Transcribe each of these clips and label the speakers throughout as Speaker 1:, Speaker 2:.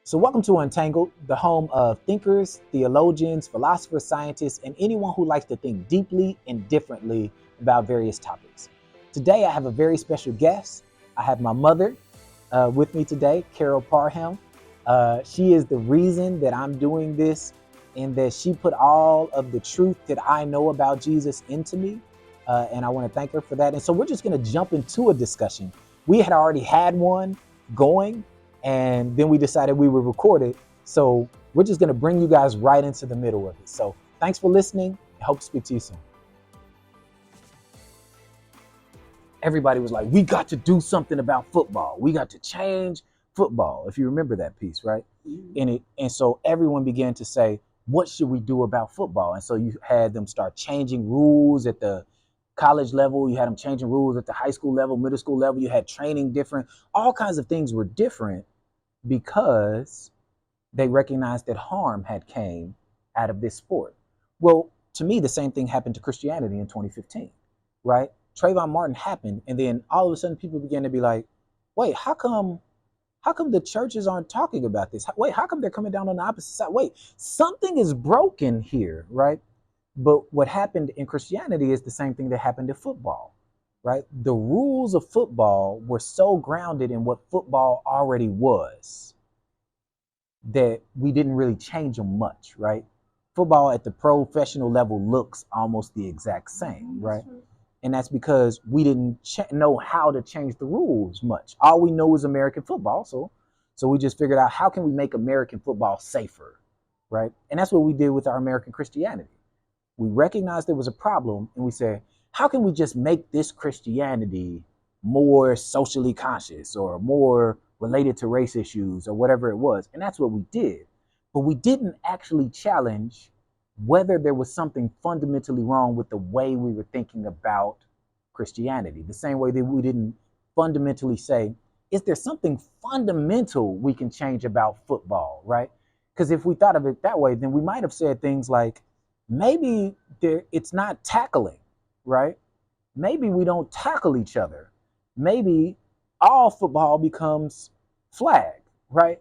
Speaker 1: So, welcome to Untangled, the home of thinkers, theologians, philosophers, scientists, and anyone who likes to think deeply and differently about various topics. Today, I have a very special guest. I have my mother with me today, Carol Parham. She is the reason that I'm doing this, and that she put all of the truth that I know about Jesus into me. And I want to thank her for that. And so, we're just going to jump into a discussion. We had already had one going, and then we decided we would record it. So we're just going to bring you guys right into the middle of it. So thanks for listening. I hope to speak to you soon. Everybody was like, we got to do something about football. We got to change football. If you remember that piece, right? Mm-hmm. And so everyone began to say, what should we do about football? And so you had them start changing rules at the college level. You had them changing rules at the high school level, middle school level. You had training different. All kinds of things were different because they recognized that harm had came out of this sport. Well, to me, the same thing happened to Christianity in 2015, right? Trayvon Martin happened, and then all of a sudden people began to be like, wait, how come the churches aren't talking about this? Wait, how come they're coming down on the opposite side? Wait, something is broken here, right? But what happened in Christianity is the same thing that happened in football, right? The rules of football were so grounded in what football already was that we didn't really change them much, right? Football at the professional level looks almost the exact same, right? And that's because we didn't know how to change the rules much. All we know is American football, so we just figured out how can we make American football safer, right? And that's what we did with our American Christianity. We recognized there was a problem, and we said, how can we just make this Christianity more socially conscious or more related to race issues or whatever it was? And that's what we did. But we didn't actually challenge whether there was something fundamentally wrong with the way we were thinking about Christianity. The same way that we didn't fundamentally say, is there something fundamental we can change about football, right? Because if we thought of it that way, then we might have said things like, maybe it's not tackling, right? Maybe we don't tackle each other. Maybe all football becomes flag, right?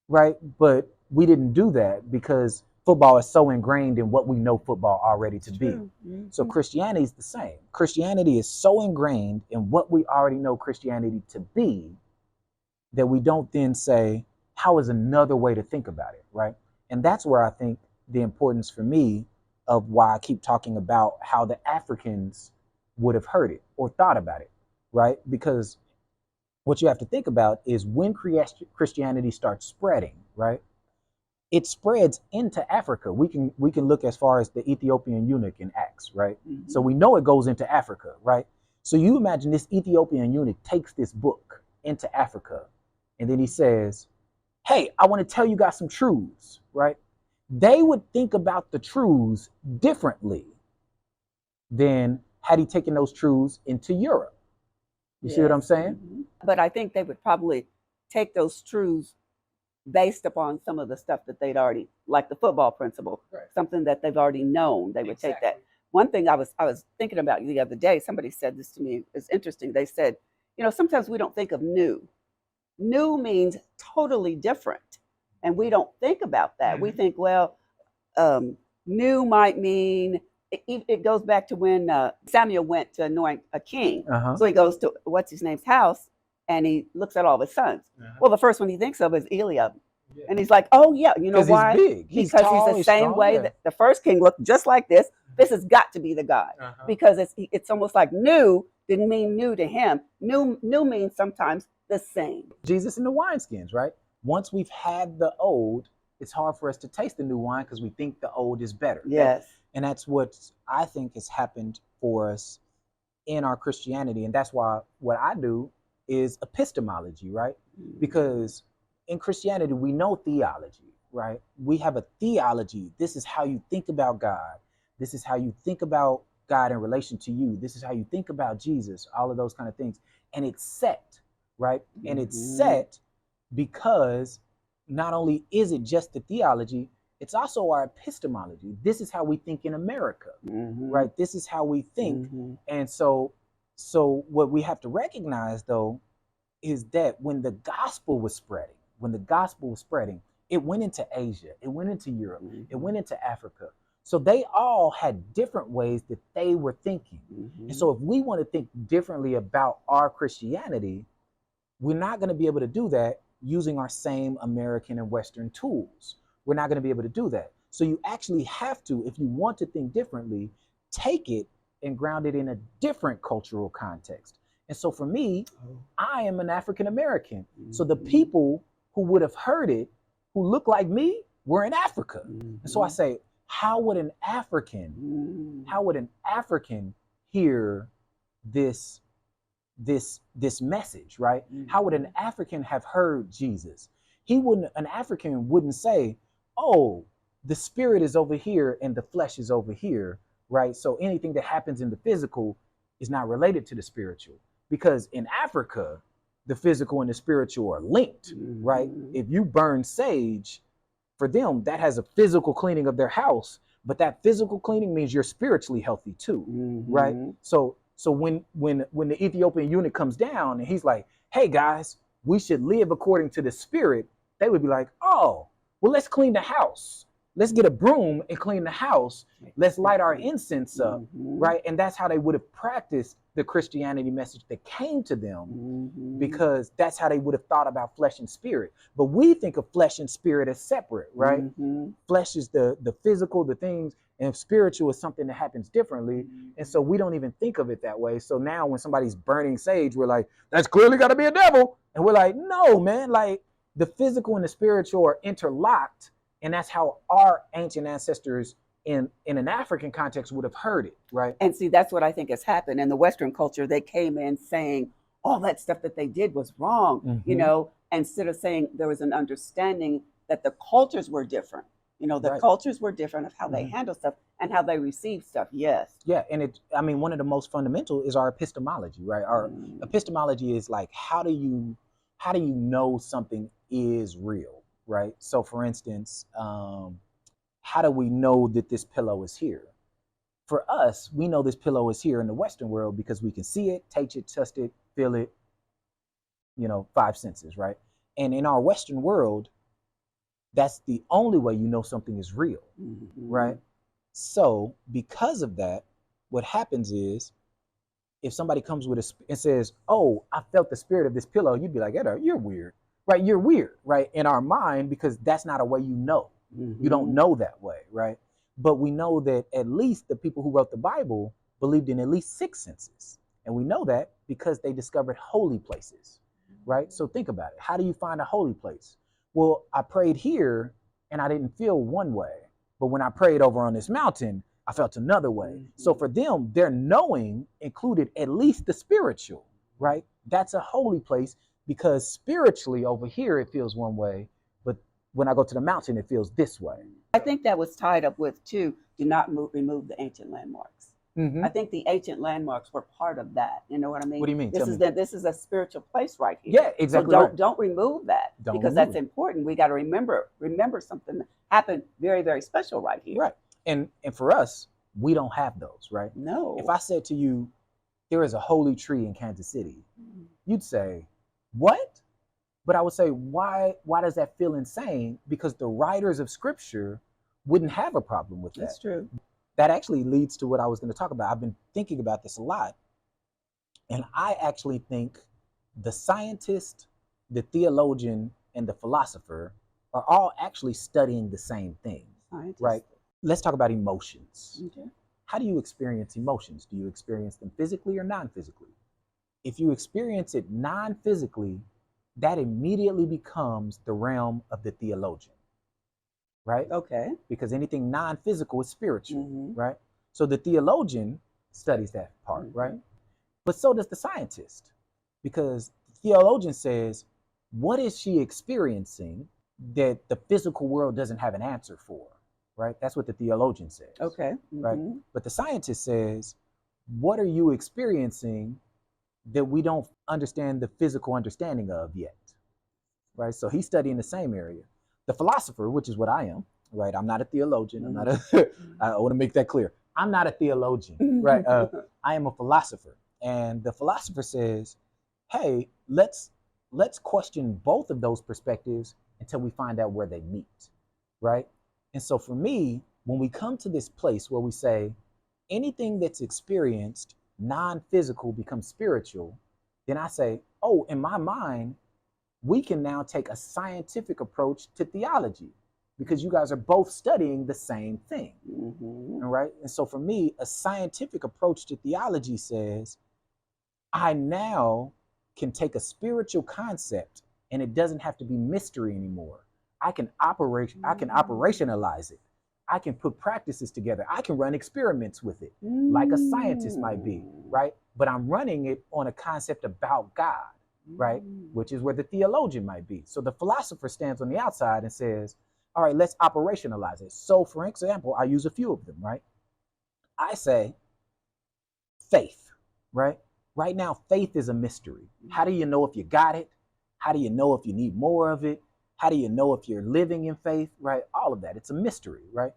Speaker 1: Right? But we didn't do that because football is so ingrained in what we know football already to be. Mm-hmm. So Christianity is the same. Christianity is so ingrained in what we already know Christianity to be that we don't then say, how is another way to think about it, right? And that's where I think the importance for me of why I keep talking about how the Africans would have heard it or thought about it, right? Because what you have to think about is when Christianity starts spreading, right? It spreads into Africa. We can look as far as the Ethiopian eunuch in Acts, right? Mm-hmm. So we know it goes into Africa, right? So you imagine this Ethiopian eunuch takes this book into Africa, and then he says, hey, I want to tell you guys some truths, right? They would think about the truths differently than had he taken those truths into Europe. You see what I'm saying?
Speaker 2: Mm-hmm. But I think they would probably take those truths based upon some of the stuff that they'd already, like the football principle, right. Something that they've already known. They would take that. One thing I was thinking about the other day, somebody said this to me, it's interesting. They said, sometimes we don't think of new. New means totally different. And we don't think about that. Mm-hmm. We think, well, new might mean, it goes back to when Samuel went to anoint a king. Uh-huh. So he goes to, what's his name's house, and he looks at all his sons. Uh-huh. Well, the first one he thinks of is Eliab. Yeah. And he's like, oh, yeah, you know why?
Speaker 1: He's big.
Speaker 2: Because tall, he's the same strong, way that the first king looked just like this. This has got to be the guy. Uh-huh. Because it's almost like new didn't mean new to him. New means sometimes the same.
Speaker 1: Jesus and the wineskins, right? Once we've had the old, it's hard for us to taste the new wine because we think the old is better.
Speaker 2: Yes.
Speaker 1: And that's what I think has happened for us in our Christianity. And that's why what I do is epistemology, right? Mm-hmm. Because in Christianity, we know theology, right? We have a theology. This is how you think about God. This is how you think about God in relation to you. This is how you think about Jesus, all of those kind of things. And it's set, right? Mm-hmm. And it's set because not only is it just the theology, it's also our epistemology. This is how we think in America, mm-hmm. right? This is how we think. Mm-hmm. And so what we have to recognize, though, is that when the gospel was spreading, when the gospel was spreading, it went into Asia, it went into Europe, it went into Africa. So they all had different ways that they were thinking. And so if we want to think differently about our Christianity, we're not going to be able to do that using our same American and Western tools. We're not going to be able to do that. So you actually have to, if you want to think differently, take it and ground it in a different cultural context. And so for me, I am an African American. So the people who would have heard it, who look like me, were in Africa. And so I say, how would an African hear this message, right? How would an African have heard Jesus? An African wouldn't say, oh, the spirit is over here and the flesh is over here, right? So anything that happens in the physical is not related to the spiritual, because in Africa, the physical and the spiritual are linked, right? If you burn sage, for them, that has a physical cleaning of their house, but that physical cleaning means you're spiritually healthy too, right? So when the Ethiopian eunuch comes down and he's like, hey guys, we should live according to the spirit, they would be like, oh, well, let's clean the house. Let's get a broom and clean the house. Let's light our incense up, right? And that's how they would have practiced the Christianity message that came to them, because that's how they would have thought about flesh and spirit. But we think of flesh and spirit as separate, right? Flesh is the physical, the things, and spiritual is something that happens differently. And so we don't even think of it that way. So now when somebody's burning sage, we're like, that's clearly got to be a devil. And we're like, no, man, like the physical and the spiritual are interlocked. And that's how our ancient ancestors in an African context would have heard it, right?
Speaker 2: And see, that's what I think has happened in the Western culture. They came in saying all that stuff that they did was wrong, you know, instead of saying there was an understanding that the cultures were different. You know, the cultures were different of how they handle stuff and how they receive stuff. Yes.
Speaker 1: Yeah. And one of the most fundamental is our epistemology, right? Our epistemology is like, how do you know something is real? Right. So for instance, how do we know that this pillow is here? For us, we know this pillow is here in the Western world because we can see it, taste it, touch it, feel it, 5 senses, right? And in our Western world, that's the only way you know something is real, right? So because of that, what happens is if somebody comes with and says, oh, I felt the spirit of this pillow, you'd be like, Edda, you're weird. Right, you're weird, right? In our mind, because that's not a way you know. You don't know that way, right? But we know that at least the people who wrote the Bible believed in at least 6 senses. And we know that because they discovered holy places, right? So think about it. How do you find a holy place? Well, I prayed here and I didn't feel one way. But when I prayed over on this mountain, I felt another way. So for them, their knowing included at least the spiritual, right? That's a holy place. Because spiritually over here, it feels one way, but when I go to the mountain, it feels this way.
Speaker 2: I think that was tied up with, too, do not remove the ancient landmarks. I think the ancient landmarks were part of that. You know what I mean?
Speaker 1: What do you mean?
Speaker 2: This is a spiritual place right here.
Speaker 1: Yeah, exactly.
Speaker 2: So don't remove that, because that's important. We got to remember something that happened very, very special right here.
Speaker 1: Right. And for us, we don't have those, right?
Speaker 2: No.
Speaker 1: If I said to you, there is a holy tree in Kansas City, you'd say, what? But I would say, why does that feel insane? Because the writers of scripture wouldn't have a problem with that.
Speaker 2: That's true.
Speaker 1: That actually leads to what I was going to talk about. I've been thinking about this a lot. And I actually think the scientist, the theologian, and the philosopher are all actually studying the same thing, right? Let's talk about emotions.
Speaker 2: Okay.
Speaker 1: How do you experience emotions? Do you experience them physically or non-physically? If you experience it non-physically, that immediately becomes the realm of the theologian, right?
Speaker 2: Okay.
Speaker 1: Because anything non-physical is spiritual, right? So the theologian studies that part, right? But so does the scientist, because the theologian says, what is she experiencing that the physical world doesn't have an answer for, right? That's what the theologian says.
Speaker 2: Okay.
Speaker 1: Right? But the scientist says, what are you experiencing that we don't understand the physical understanding of yet, right? So he's studying the same area. The philosopher, which is what I am, right? I'm not a theologian. I'm not I want to make that clear. I'm not a theologian, right? I am a philosopher. And the philosopher says, hey, let's let's question both of those perspectives until we find out where they meet, right? And so for me, when we come to this place where we say anything that's experienced non-physical becomes spiritual, then I say, oh, in my mind, we can now take a scientific approach to theology because you guys are both studying the same thing, right? And so for me, a scientific approach to theology says, I now can take a spiritual concept and it doesn't have to be mystery anymore. I can operationalize it. I can put practices together. I can run experiments with it, like a scientist might be, right? But I'm running it on a concept about God, right? Which is where the theologian might be. So the philosopher stands on the outside and says, all right, let's operationalize it. So for example, I use a few of them, right? I say faith, right? Right now, faith is a mystery. How do you know if you got it? How do you know if you need more of it? How do you know if you're living in faith, right? All of that. It's a mystery, right?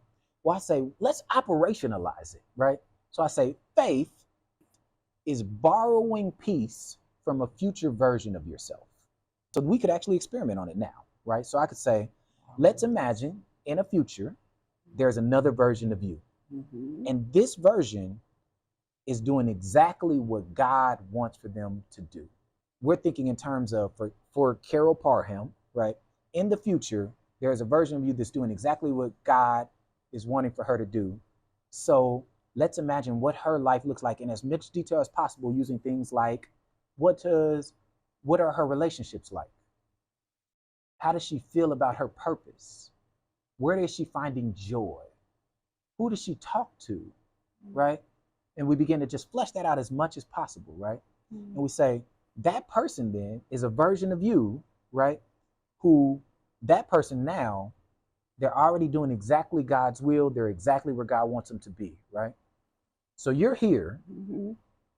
Speaker 1: Well, I say, let's operationalize it, right? So I say, faith is borrowing peace from a future version of yourself. So we could actually experiment on it now, right? So I could say, let's imagine in a future, there's another version of you. And this version is doing exactly what God wants for them to do. We're thinking in terms of, for Carol Parham, right? In the future, there's a version of you that's doing exactly what God is wanting for her to do. So let's imagine what her life looks like in as much detail as possible, using things like, what are her relationships like? How does she feel about her purpose? Where is she finding joy? Who does she talk to, right? And we begin to just flesh that out as much as possible, right? And we say, that person then is a version of you, right? Who, that person now, they're already doing exactly God's will. They're exactly where God wants them to be, right? So you're here.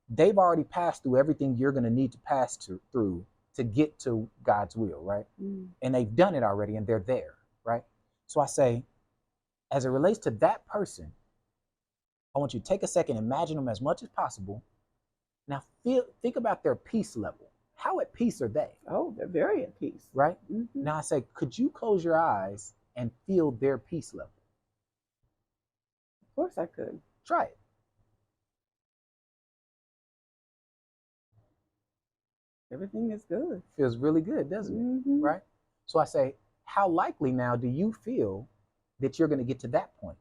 Speaker 1: They've already passed through everything you're going to need to pass through to get to God's will, right? And they've done it already and they're there, right? So I say, as it relates to that person, I want you to take a second, imagine them as much as possible. Now think about their peace level. How at peace are they?
Speaker 2: Oh, they're very at peace.
Speaker 1: Right? Now I say, could you close your eyes and feel their peace level?
Speaker 2: Of course I could.
Speaker 1: Try it.
Speaker 2: Everything is good.
Speaker 1: Feels really good, doesn't it? Right? So I say, how likely now do you feel that you're going to get to that point?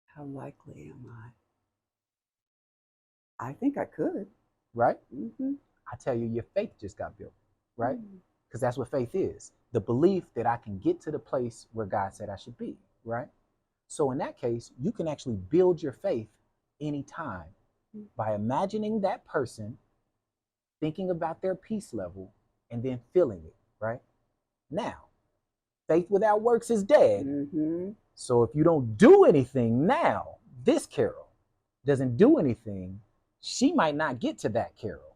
Speaker 2: How likely am I? I think I could.
Speaker 1: Right? I tell you, your faith just got built, right? Because that's what faith is. The belief that I can get to the place where God said I should be, right? So in that case, you can actually build your faith anytime by imagining that person, thinking about their peace level, and then feeling it, right? Now, faith without works is dead. So if you don't do anything now, this Carol doesn't do anything, she might not get to that Carol,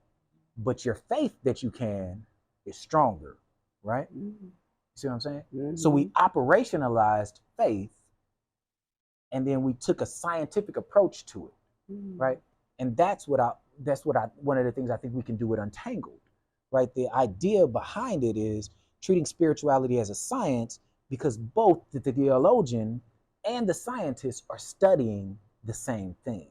Speaker 1: but your faith that you can is stronger, right? You see what I'm saying? So we operationalized faith, and then we took a scientific approach to it, right? And that's one of the things I think we can do with Untangled, right? The idea behind it is treating spirituality as a science, because both the theologian and the scientist are studying the same thing.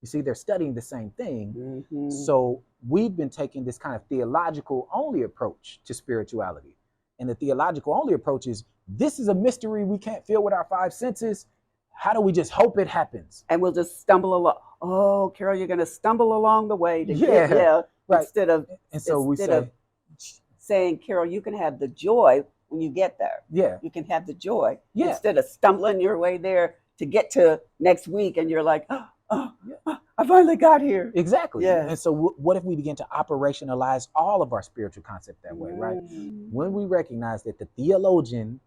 Speaker 1: You see, they're studying the same thing. So we've been taking this kind of theological only approach to spirituality. And the theological only approach is, this is a mystery we can't feel with our five senses. How do we just hope it happens?
Speaker 2: And we'll just stumble along. Oh, Carol, you're going to stumble along the way to
Speaker 1: right.
Speaker 2: Instead of saying, Carol, you can have the joy when you get there. You can have the joy instead of stumbling your way there to get to next week, and you're like, I finally got here.
Speaker 1: Exactly. And so what if we begin to operationalize all of our spiritual concept that way, right? When we recognize that the theologian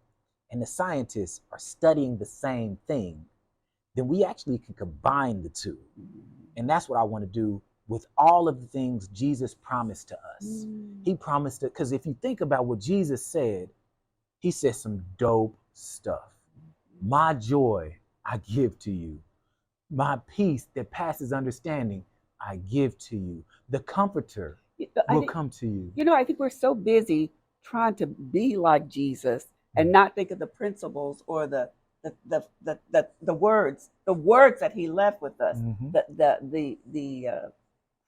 Speaker 1: and the scientists are studying the same thing, then we actually can combine the two. And that's what I want to do with all of the things Jesus promised to us. He promised it, because if you think about what Jesus said, he said some dope stuff. My joy I give to you. My peace that passes understanding I give to you. The comforter
Speaker 2: I
Speaker 1: will
Speaker 2: think,
Speaker 1: come to you.
Speaker 2: I think we're so busy trying to be like Jesus and not think of the principles or the words that he left with us.
Speaker 1: Mhm.
Speaker 2: The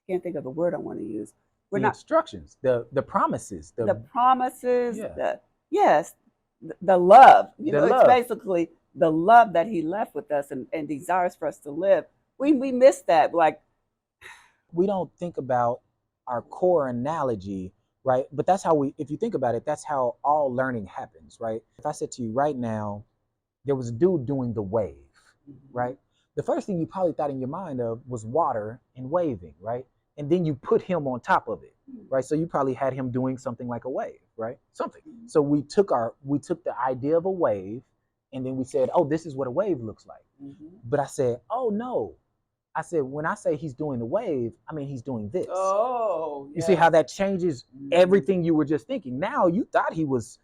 Speaker 2: can't think of the word I want to use. We're
Speaker 1: The
Speaker 2: not
Speaker 1: instructions, the promises,
Speaker 2: the promises,
Speaker 1: yeah,
Speaker 2: the love.
Speaker 1: the
Speaker 2: It's
Speaker 1: love.
Speaker 2: basically the love that he left with us and desires for us to live. We miss that. Like,
Speaker 1: We don't think about our core analogy, right? But that's how if you think about it, that's how all learning happens, right? If I said to you right now, there was a dude doing the wave, right? The first thing you probably thought in your mind of was water and waving, right? And then you put him on top of it, right? So you probably had him doing something like a wave, right? Something. So we took the idea of a wave, and then we said, oh, this is what a wave looks like. But I said, oh no. I said, when I say he's doing the wave, I mean he's doing this.
Speaker 2: oh,
Speaker 1: You see how that changes everything you were just thinking. Now you thought he was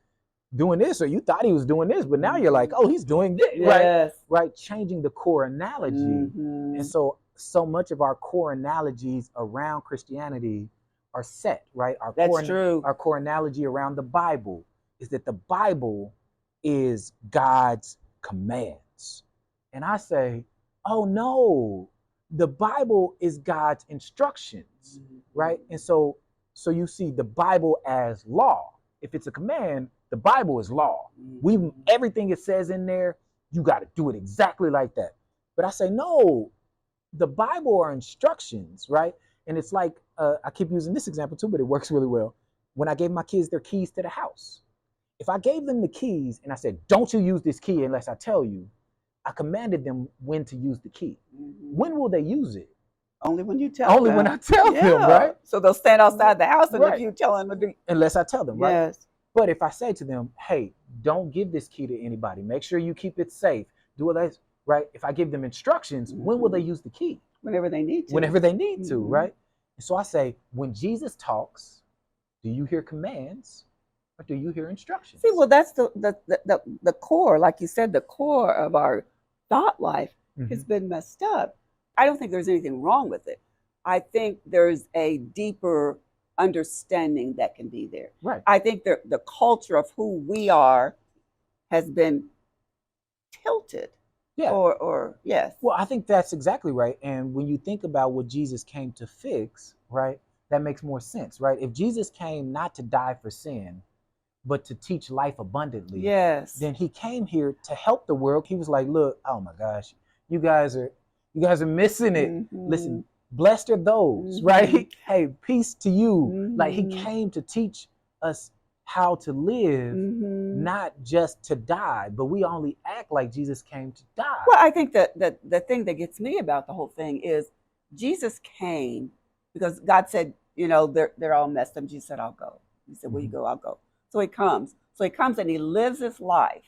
Speaker 1: doing this, or you thought he was doing this, but now you're like, oh, he's doing this,
Speaker 2: Yes.
Speaker 1: right? Changing the core analogy. And so much of our core analogies around Christianity are set, right?
Speaker 2: That's true.
Speaker 1: Our core analogy around the Bible is that the Bible is God's commands. And I say, oh no, the Bible is God's instructions, right? And so you see the Bible as law. If it's a command, the Bible is law. Everything it says in there, you got to do it exactly like that. But I say, no, the Bible are instructions, right? And it's like, I keep using this example too, but it works really well. When I gave my kids their keys to the house, if I gave them the keys and I said, don't you use this key unless I tell you, I commanded them when to use the key. When will they use it?
Speaker 2: Only when you tell them.
Speaker 1: Only when I tell them, right?
Speaker 2: So they'll stand outside the house and if you tell them to do.
Speaker 1: Unless I tell them, right?
Speaker 2: Yes.
Speaker 1: But if I say to them, hey, don't give this key to anybody. Make sure you keep it safe. Do it, right? If I give them instructions, when will they use the key?
Speaker 2: Whenever they need to.
Speaker 1: Whenever they need to, right? And so I say, when Jesus talks, do you hear commands or do you hear instructions?
Speaker 2: See, well, that's the core, like you said, the core of our thought life has been messed up. I don't think there's anything wrong with it. I think there's a deeper understanding that can be there.
Speaker 1: Right.
Speaker 2: I think the culture of who we are has been tilted.
Speaker 1: Yeah.
Speaker 2: Or yes.
Speaker 1: Well, I think that's exactly right. And when you think about what Jesus came to fix, right, that makes more sense, right? If Jesus came not to die for sin, but to teach life abundantly,
Speaker 2: yes,
Speaker 1: then he came here to help the world. He was like, look, oh my gosh, you guys are missing it. Listen, blessed are those, right? Hey, peace to you. Like he came to teach us how to live, not just to die, but we only act like Jesus came to die.
Speaker 2: Well, I think that the thing that gets me about the whole thing is Jesus came because God said, they're all messed up. Jesus said, I'll go. He said, where you go, I'll go. So he comes. And he lives his life.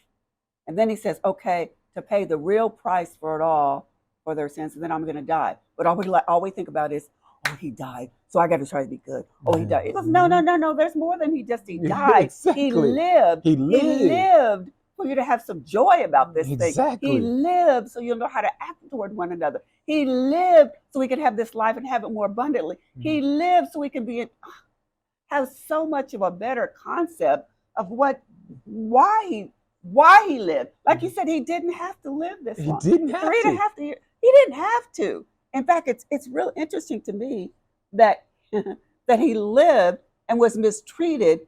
Speaker 2: And then he says, okay, to pay the real price for it all, for their sins, and then I'm going to die. But all we think about is, oh, he died, so I got to try to be good. Oh, he died. He goes, no. There's more than he died.
Speaker 1: Exactly.
Speaker 2: He lived. He lived for you to have some joy about this thing. He lived so you'll know how to act toward one another. He lived so we can have this life and have it more abundantly. He lived so we can have so much of a better concept of why he lived. Like you said, he didn't have to live this long.
Speaker 1: He didn't have
Speaker 2: 3.5 years. He didn't have to. In fact, it's real interesting to me that that he lived and was mistreated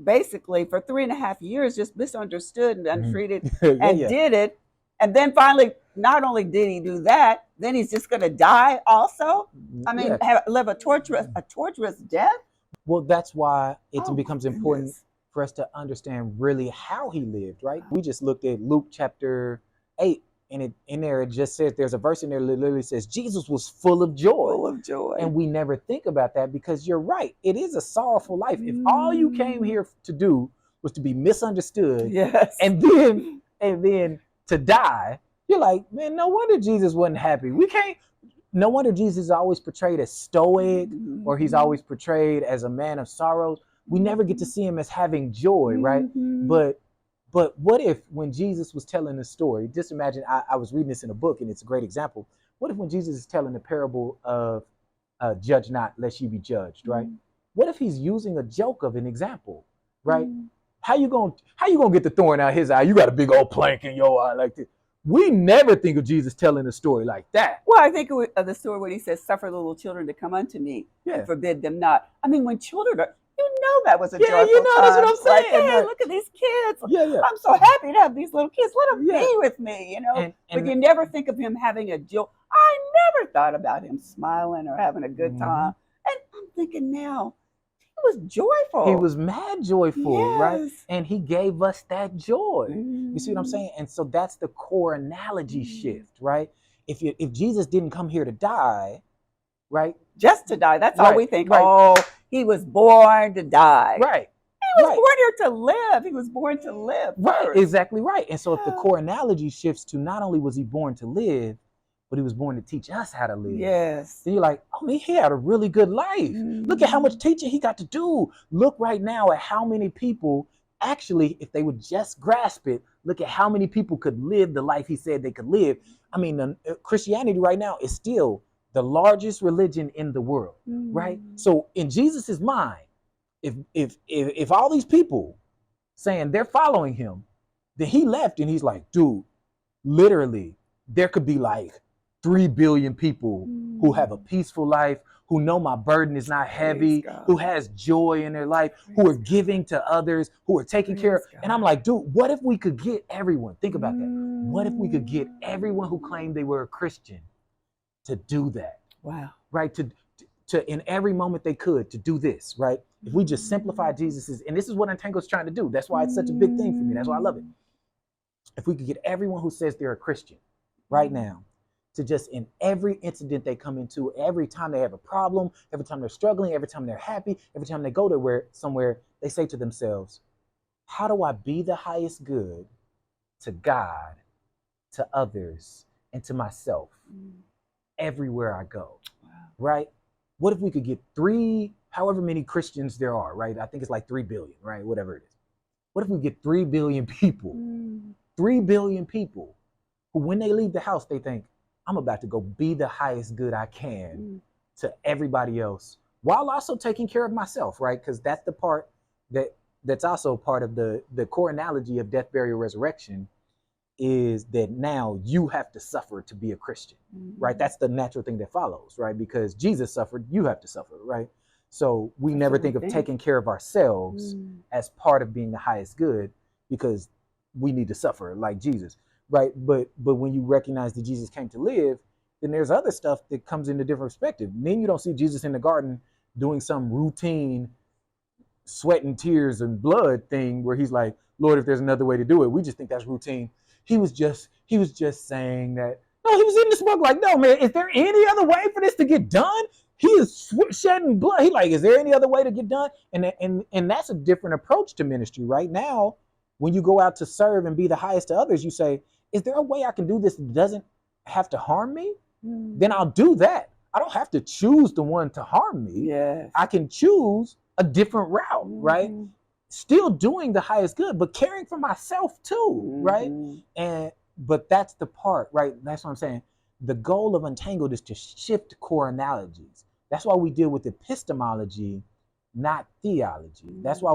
Speaker 2: basically for 3.5 years, just misunderstood and untreated did it. And then finally, not only did he do that, then he's just going to die also. I mean, live a torturous death.
Speaker 1: Well, that's why it becomes important for us to understand really how he lived, right? We just looked at Luke chapter 8, and in there it just says, there's a verse in there that literally says Jesus was full of joy.
Speaker 2: Full of joy.
Speaker 1: And we never think about that because you're right. It is a sorrowful life. If all you came here to do was to be misunderstood,
Speaker 2: yes,
Speaker 1: and then to die, you're like, man, no wonder Jesus wasn't happy. No wonder Jesus is always portrayed as stoic, or he's always portrayed as a man of sorrows. We never get to see him as having joy, right? But what if when Jesus was telling the story, just imagine, I was reading this in a book and it's a great example. What if when Jesus is telling the parable of judge not lest you be judged, right? What if he's using a joke of an example, right? How you gonna get the thorn out his eye? You got a big old plank in your eye like this. We never think of Jesus telling a story like that.
Speaker 2: Well, I think of the story where he says, "Suffer little children to come unto me, and forbid them not." I mean, when children are, that was a joyful
Speaker 1: you know, that's what I'm saying.
Speaker 2: Like, hey, look at these kids.
Speaker 1: Yeah.
Speaker 2: I'm so happy to have these little kids. Let them be with me, But you never think of him having a joke. I never thought about him smiling or having a good time. And I'm thinking now, he was joyful.
Speaker 1: He was mad joyful, right? And he gave us that joy. You see what I'm saying? And so that's the core analogy shift, right? If Jesus didn't come here to die, right?
Speaker 2: Just to die. That's all we think. Right. Oh, he was born to die.
Speaker 1: Right.
Speaker 2: He was born here to live. He was born to live.
Speaker 1: Right. Exactly right. And so if the core analogy shifts to not only was he born to live, but he was born to teach us how to live.
Speaker 2: Yes.
Speaker 1: Then you're like, oh man, he had a really good life. Look at how much teaching he got to do. Look right now at how many people actually, if they would just grasp it, look at how many people could live the life he said they could live. I mean, Christianity right now is still the largest religion in the world, right? So in Jesus's mind, if all these people saying they're following him, then he left and he's like, dude, literally, there could be like 3 billion people who have a peaceful life, who know my burden is not heavy, who has joy in their life, who are giving to others, who are taking care of. And I'm like, dude, what if we could get everyone? Think about that. What if we could get everyone who claimed they were a Christian to do that?
Speaker 2: Wow.
Speaker 1: Right? To in every moment they could, to do this, right? If we just simplify Jesus's, and this is what Untangled's trying to do. That's why it's such a big thing for me. That's why I love it. If we could get everyone who says they're a Christian right now to just in every incident they come into, every time they have a problem, every time they're struggling, every time they're happy, every time they go to somewhere, they say to themselves, how do I be the highest good to God, to others, and to myself everywhere I go, right? What if we could get however many Christians there are, right? I think it's like 3 billion, right? Whatever it is. What if we get 3 billion people, 3 billion people who when they leave the house, they think, I'm about to go be the highest good I can to everybody else while also taking care of myself, right? Because that's the part that's also part of the core analogy of death, burial, resurrection is that now you have to suffer to be a Christian, right? That's the natural thing that follows, right? Because Jesus suffered, you have to suffer, right? So we never think of taking care of ourselves as part of being the highest good because we need to suffer like Jesus, right? But when you recognize that Jesus came to live, then there's other stuff that comes into different perspective. Then you don't see Jesus in the garden doing some routine sweat and tears and blood thing where he's like, Lord, if there's another way to do it. We just think that's routine. He was just saying that. No, he was in this book like, no, man, is there any other way for this to get done? He is shedding blood. He like, is there any other way to get done? And that's a different approach to ministry. Right now, when you go out to serve and be the highest to others, you say, is there a way I can do this that doesn't have to harm me? Then I'll do that. I don't have to choose the one to harm me.
Speaker 2: Yes.
Speaker 1: I can choose a different route, right? Still doing the highest good, but caring for myself too, right? But that's the part, right? That's what I'm saying. The goal of Untangled is to shift core analogies. That's why we deal with epistemology, not theology. That's why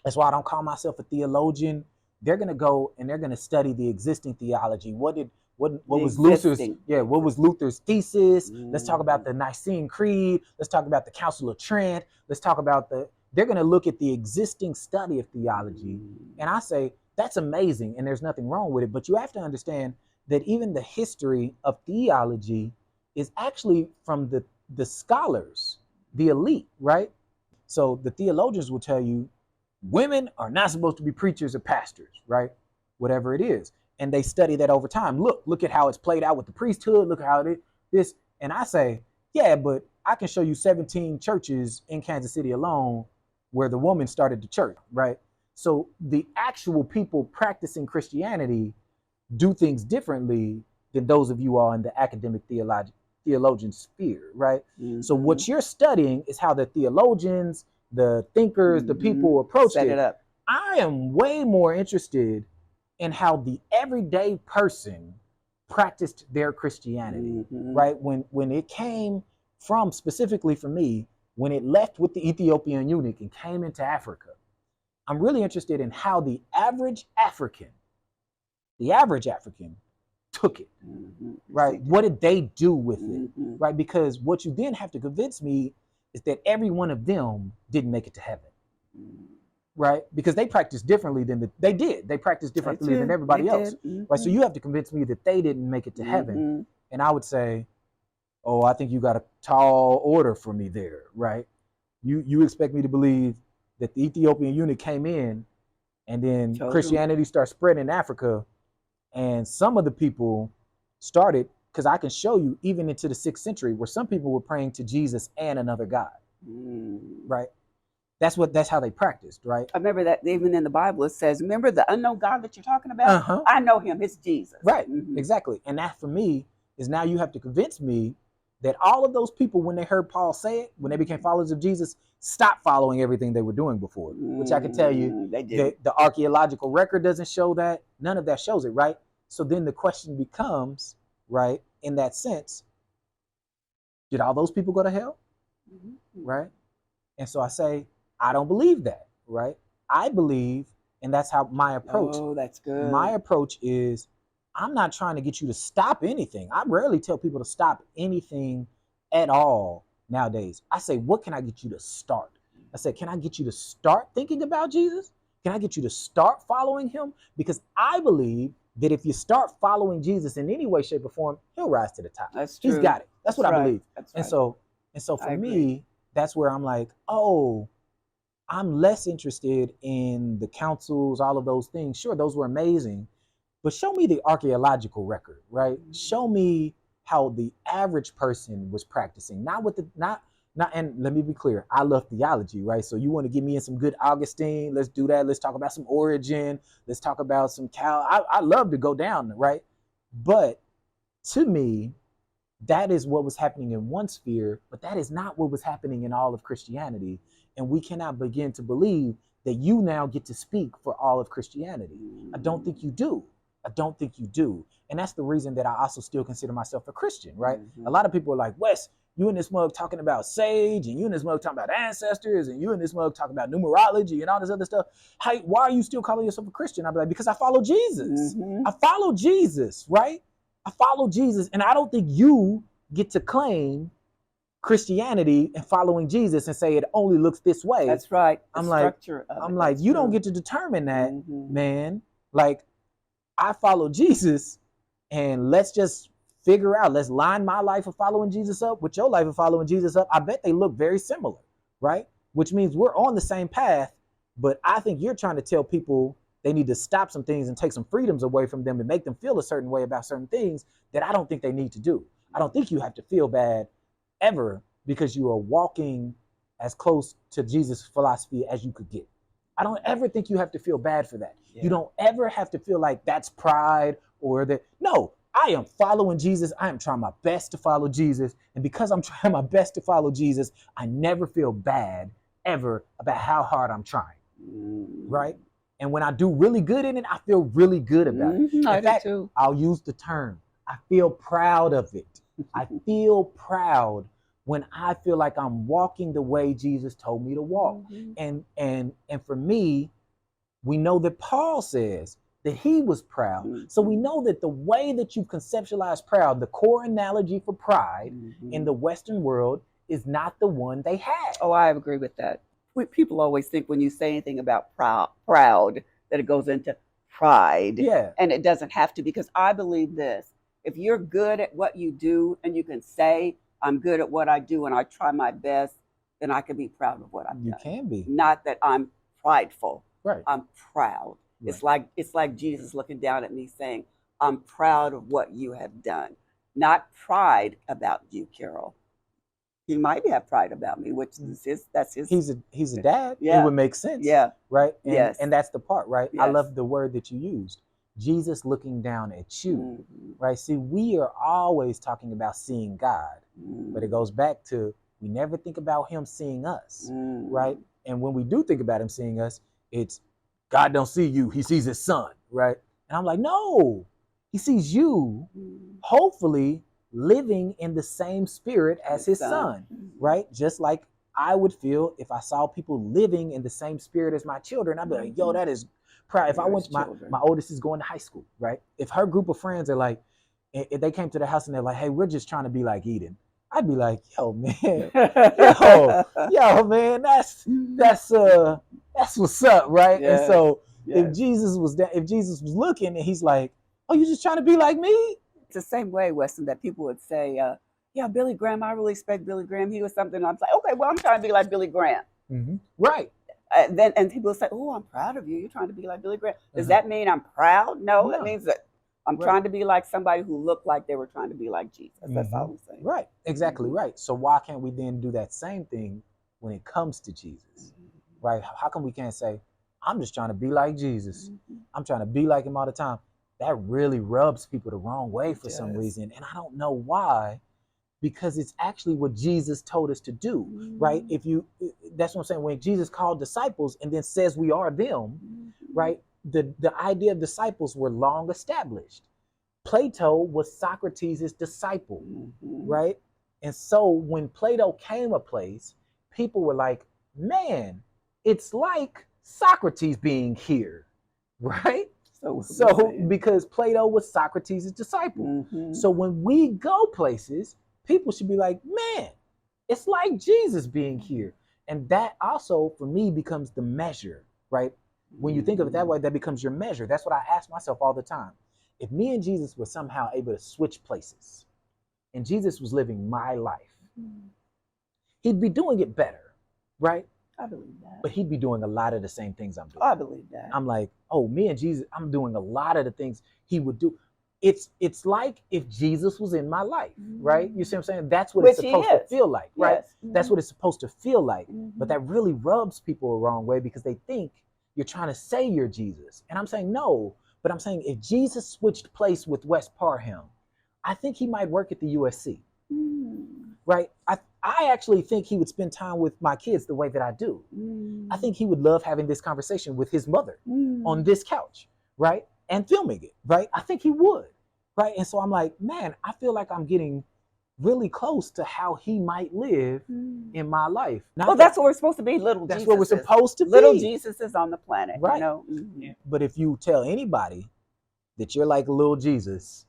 Speaker 1: that's why I don't call myself a theologian. They're gonna go and they're gonna study the existing theology. What was Luther's thesis? Let's talk about the Nicene Creed. Let's talk about the Council of Trent. Let's talk about they're going to look at the existing study of theology. And I say, that's amazing. And there's nothing wrong with it. But you have to understand that even the history of theology is actually from the scholars, the elite, right? So the theologians will tell you, women are not supposed to be preachers or pastors, right? Whatever it is. And they study that over time. Look at how it's played out with the priesthood. Look at how this. And I say, yeah, but I can show you 17 churches in Kansas City alone where the woman started the church, right? So the actual people practicing Christianity do things differently than those of you all in the academic theologian sphere, right? So what you're studying is how the theologians, the thinkers, the people approach
Speaker 2: it up.
Speaker 1: I am way more interested in how the everyday person practiced their Christianity, right? When it came from, specifically for me, when it left with the Ethiopian eunuch and came into Africa, I'm really interested in how the average African took it, right? What did they do with it, right? Because what you then have to convince me is that every one of them didn't make it to heaven, right? Because they practiced differently than they practiced differently than everybody else, right? So you have to convince me that they didn't make it to heaven, and I would say, oh, I think you got a tall order for me there, right? You expect me to believe that the Ethiopian eunuch came in, and then Christianity started spreading in Africa, and some of the people started, because I can show you even into the 6th century where some people were praying to Jesus and another God, right? That's how they practiced, right?
Speaker 2: I remember that even in the Bible it says, remember the unknown God that you're talking about? I know him, it's Jesus.
Speaker 1: Right, exactly. And that for me is, now you have to convince me that all of those people, when they heard Paul say it, when they became followers of Jesus, stopped following everything they were doing before, which I can tell you the archaeological record doesn't show that. None of that shows it, right? So then the question becomes, right, in that sense, did all those people go to hell? Right? And so I say, I don't believe that, right? I believe, and that's how my approach.
Speaker 2: Oh, that's good.
Speaker 1: My approach is, I'm not trying to get you to stop anything. I rarely tell people to stop anything at all nowadays. I say, what can I get you to start? I said, can I get you to start thinking about Jesus? Can I get you to start following him? Because I believe that if you start following Jesus in any way, shape, or form, he'll rise to the top.
Speaker 2: That's true.
Speaker 1: He's got it. That's what I believe.
Speaker 2: That's
Speaker 1: and so for me, that's where I'm like, oh, I'm less interested in the councils, all of those things. Sure, those were amazing, but show me the archaeological record, right? Show me how the average person was practicing, not and let me be clear, I love theology, right? So you want to get me in some good Augustine, let's do that. Let's talk about some Origin. Let's talk about some I love to go down, right? But to me, that is what was happening in one sphere, but that is not what was happening in all of Christianity. And we cannot begin to believe that you now get to speak for all of Christianity. I don't think you do. I don't think you do. And that's the reason that I also still consider myself a Christian, right? A lot of people are like, Wes, you and this mug talking about sage, and you and this mug talking about ancestors, and you and this mug talking about numerology and all this other stuff. Hey, why are you still calling yourself a Christian? I'll be like, because I follow Jesus. I follow Jesus, right? I follow Jesus, and I don't think you get to claim Christianity and following Jesus and say it only looks this way.
Speaker 2: That's right.
Speaker 1: I'm like, you don't get to determine that, man. Like, I follow Jesus, and let's just figure out, let's line my life of following Jesus up with your life of following Jesus up. I bet they look very similar, right? Which means we're on the same path, but I think you're trying to tell people they need to stop some things and take some freedoms away from them and make them feel a certain way about certain things that I don't think they need to do. I don't think you have to feel bad ever because you are walking as close to Jesus' philosophy as you could get. I don't ever think you have to feel bad for that. Yeah. You don't ever have to feel like that's pride or that. No, I am following Jesus. I am trying my best to follow Jesus. And because I'm trying my best to follow Jesus, I never feel bad ever about how hard I'm trying. Right? And when I do really good in it, I feel really good about it. In fact, too. I'll use the term, I feel proud of it. I feel proud when I feel like I'm walking the way Jesus told me to walk. And for me, we know that Paul says that he was proud. So we know that the way that you conceptualize proud, the core analogy for pride in the Western world is not the one they had.
Speaker 2: Oh, I agree with that. People always think when you say anything about proud that it goes into pride.
Speaker 1: Yeah.
Speaker 2: And it doesn't have to, because I believe this. If you're good at what you do and you can say, I'm good at what I do and I try my best, then I can be proud of what I've done.
Speaker 1: You can be.
Speaker 2: Not that I'm prideful.
Speaker 1: Right.
Speaker 2: I'm proud. Right. It's like Jesus looking down at me saying, I'm proud of what you have done. Not pride about you, Carol. He might have pride about me, which is that's his.
Speaker 1: He's a dad.
Speaker 2: Yeah.
Speaker 1: It would make sense.
Speaker 2: Yeah.
Speaker 1: Right. And,
Speaker 2: yes.
Speaker 1: And that's the part, right?
Speaker 2: Yes.
Speaker 1: I love the word that you used. Jesus looking down at you, right? See, we are always talking about seeing God, but it goes back to we never think about him seeing us, right? And when we do think about him seeing us, it's God don't see you, he sees his son, right? And I'm like, no, he sees you, hopefully living in the same spirit as his son, right? Just like I would feel if I saw people living in the same spirit as my children. I'd be like, yo, that is proud. If I went to my oldest is going to high school, right? If her group of friends are like, if they came to the house and they're like, hey, we're just trying to be like Eden, I'd be like, yo, man, yo, man, that's what's up, right? Yes. And so if Jesus was looking and he's like, oh, you just trying to be like me?
Speaker 2: It's the same way, Weston, that people would say, yeah, Billy Graham, I really respect Billy Graham. He was something. I'm like, okay, well, I'm trying to be like Billy Graham.
Speaker 1: Mm-hmm. Right.
Speaker 2: And people say, oh, I'm proud of you. You're trying to be like Billy Graham. Does that mean I'm proud? No, it means that I'm trying to be like somebody who looked like they were trying to be like Jesus. That's all I'm saying.
Speaker 1: Right. Exactly right. So why can't we then do that same thing when it comes to Jesus? Right? How come we can't say, I'm just trying to be like Jesus. I'm trying to be like him all the time. That really rubs people the wrong way for some reason. And I don't know why, because it's actually what Jesus told us to do, right? That's what I'm saying. When Jesus called disciples and then says we are them, right? The idea of disciples were long established. Plato was Socrates' disciple, right? And so when Plato came a place, people were like, man, it's like Socrates being here, right? So because Plato was Socrates' disciple. So when we go places, people should be like, man, it's like Jesus being here. And that also, for me, becomes the measure, right? When you think of it that way, that becomes your measure. That's what I ask myself all the time. If me and Jesus were somehow able to switch places and Jesus was living my life, he'd be doing it better, right?
Speaker 2: I believe that.
Speaker 1: But he'd be doing a lot of the same things I'm doing.
Speaker 2: I believe that.
Speaker 1: I'm like, oh, me and Jesus, I'm doing a lot of the things he would do. It's like if Jesus was in my life, right? You see what I'm saying? That's what it's supposed to feel like, right? That's what it's supposed to feel like. But that really rubs people the wrong way because they think you're trying to say you're Jesus. And I'm saying no, but I'm saying if Jesus switched place with Wes Parham, I think he might work at the USC, right? I actually think he would spend time with my kids the way that I do. I think he would love having this conversation with his mother on this couch, right? And filming it, right? I think he would, right? And so I'm like, man, I feel like I'm getting really close to how he might live in my life.
Speaker 2: Well, that's what we're supposed to be, little Jesus.
Speaker 1: That's what we're supposed to be.
Speaker 2: Little Jesus is on the planet,
Speaker 1: right?
Speaker 2: You know?
Speaker 1: But if you tell anybody that you're like little Jesus,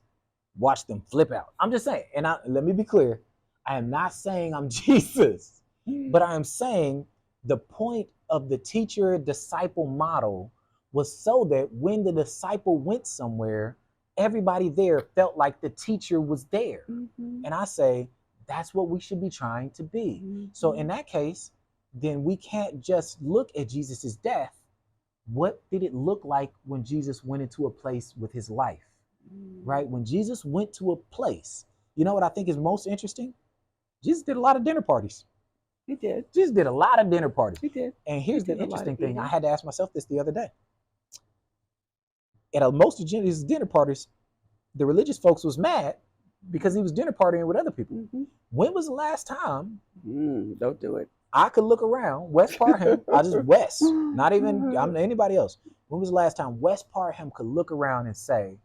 Speaker 1: watch them flip out. I'm just saying, and let me be clear, I am not saying I'm Jesus, but I am saying the point of the teacher-disciple model was so that when the disciple went somewhere, everybody there felt like the teacher was there. And I say, that's what we should be trying to be. So in that case, then we can't just look at Jesus's death. What did it look like when Jesus went into a place with his life, right? When Jesus went to a place, you know what I think is most interesting? Jesus did a lot of dinner parties.
Speaker 2: He did.
Speaker 1: Jesus did a lot of dinner parties.
Speaker 2: He did.
Speaker 1: And here's the interesting thing. I had to ask myself this the other day. At most of Jesus' dinner parties, the religious folks was mad because he was dinner partying with other people. When was the last time?
Speaker 2: Don't do it.
Speaker 1: I could look around Wes Parham. I just Wes, not even I'm anybody else. When was the last time Wes Parham could look around and say,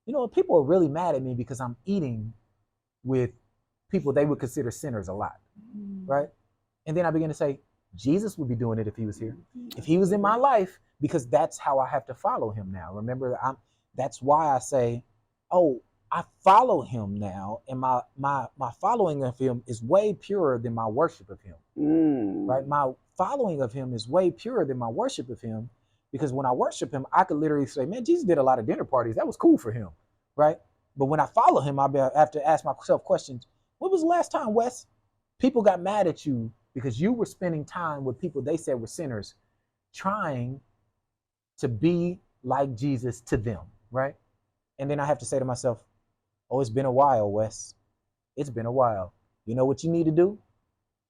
Speaker 1: you know, people are really mad at me because I'm eating with people they would consider sinners a lot, right? And then I begin to say, Jesus would be doing it if he was here, if he was in my life, because that's how I have to follow him now. Remember, that's why I say, oh, I follow him now, and my following of him is way purer than my worship of him, right? My following of him is way purer than my worship of him, because when I worship him, I could literally say, man, Jesus did a lot of dinner parties. That was cool for him, right? But when I follow him, I have to ask myself questions. When was the last time, Wes, people got mad at you because you were spending time with people they said were sinners, trying to be like Jesus to them, right? And then I have to say to myself, oh, it's been a while, Wes. It's been a while. You know what you need to do?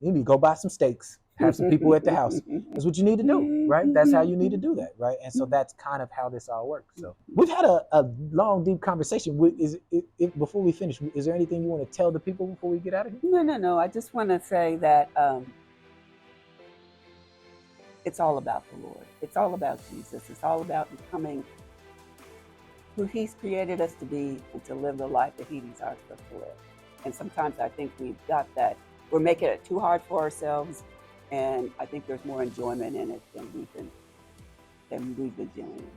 Speaker 1: You need to go buy some steaks, have some people at the house. That's what you need to do, right? That's how you need to do that, right? And so that's kind of how this all works. So we've had a long, deep conversation. Before we finish, is there anything you want to tell the people before we get out of here?
Speaker 2: No. I just want to say that it's all about the Lord. It's all about Jesus. It's all about becoming who he's created us to be and to live the life that he desires for us to live. And sometimes I think we've got that. We're making it too hard for ourselves. And I think there's more enjoyment in it than we've been genuine.